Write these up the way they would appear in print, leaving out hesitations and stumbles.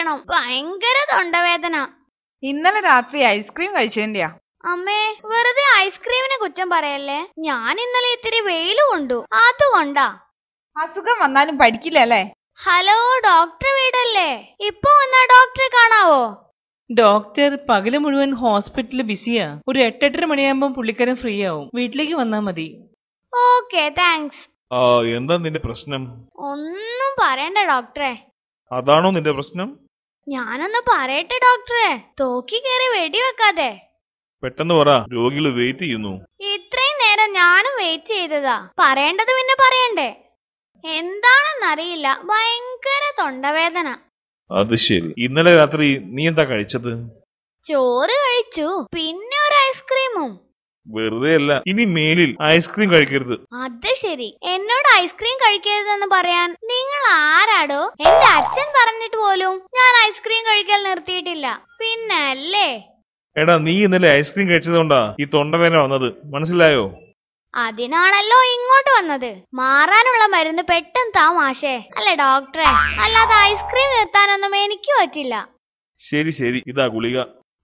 വേണം, ഭയങ്കര തൊണ്ടവേദന. ഇന്നലെ രാത്രി ഐസ്ക്രീം കഴിച്ചേന്റെയാ? അമ്മേ, വെറുതെ ഐസ്ക്രീമിനെ കുറ്റം പറയല്ലേ. ഞാൻ ഇന്നലെ ഇത്തിരി വെയില് കൊണ്ടു, അതുകൊണ്ടാ. അസുഖം വന്നാലും പഠിക്കില്ല അല്ലേ? ഹലോ, ഡോക്ടർ വീടല്ലേ? ഇപ്പൊ വന്നാ ഡോക്ടറെ കാണാവോ? ഡോക്ടർ പകല് മുഴുവൻ ഹോസ്പിറ്റലിൽ ബിസിയാ. ഒരു 8-8:30 മണിയാകുമ്പോ പുള്ളിക്കാരൻ ഫ്രീ ആവും. വീട്ടിലേക്ക് വന്നാ മതി. Okay, thanks. എന്താ നിന്റെ പ്രശ്നം? ഒന്നും പറയണ്ട ഡോക്ടറെ. അതാണോ നിന്റെ പ്രശ്നം? ഞാനൊന്ന് പറയട്ടെ ഡോക്ടറെ, തോക്കി കയറി വെടിവെക്കാതെ. പെട്ടെന്ന് പറ, രോഗികൾ വെയിറ്റ് ചെയ്യുന്നു. ഇത്രയും നേരം ഞാനും വെയിറ്റ് ചെയ്തതാ. പറയേണ്ടത് പിന്നെ പറയണ്ടേ? എന്താണെന്നറിയില്ല, ഭയങ്കര തൊണ്ടവേദന. അത് ശരി. ഇന്നലെ രാത്രി നീ എന്താ കഴിച്ചത്? ചോറ് കഴിച്ചു, പിന്നെ ഒരു ഐസ്ക്രീമും. വെറുതെ അല്ല, ഇനി മേലിൽ ഐസ്ക്രീം കഴിക്കരുത്. അത് ശരി, എന്നോട് ഐസ്ക്രീം കഴിക്കരുതെന്ന് പറയാൻ നിങ്ങൾ ആരാടോ? എന്റെ അച്ഛൻ പറഞ്ഞിട്ട് പോലും ഞാൻ ഐസ്ക്രീം കഴിക്കൽ നിർത്തിയിട്ടില്ല. പിന്നെ അല്ലേ? എടാ, നീ ഇന്നലെ ഐസ്ക്രീം കഴിച്ചതുകൊണ്ടാ ഈ തൊണ്ടവേദന വന്നത്, മനസ്സിലായോ? അതിനാണല്ലോ ഇങ്ങോട്ട് വന്നത്. മാറാനുള്ള മരുന്ന് പെട്ടെന്ന് താ മാഷേ. അല്ലെ ഡോക്ടറെ, അല്ലാതെ ഐസ്ക്രീം നിർത്താനൊന്നും എനിക്ക് പറ്റില്ല. ശരി ശരി, ഇതാ ഗുളിക.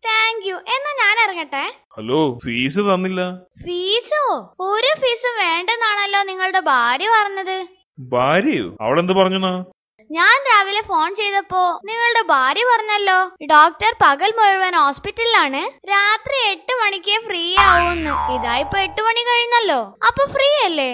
Thank you. എന്നാ ഞാൻ ഇറങ്ങട്ടെ. ഹലോ, ഫീസ് തന്നില്ല. ഫീസോ? ഒരു ഫീസും വേണ്ടെന്നാണല്ലോ നിങ്ങളുടെ ഭാര്യ പറഞ്ഞത്. ഭാര്യയോ? അവളെന്ത് പറഞ്ഞെന്നാ? ഞാൻ രാവിലെ ഫോൺ ചെയ്തപ്പോ നിങ്ങളുടെ ഭാര്യ പറഞ്ഞല്ലോ, ഡോക്ടർ പകൽ മുഴുവൻ ഹോസ്പിറ്റലിലാണ്, രാത്രി 8 മണിക്ക് ഫ്രീ ആവുമെന്ന്. ഇതായിപ്പോ 8 മണി കഴിഞ്ഞല്ലോ, അപ്പൊ ഫ്രീ അല്ലേ?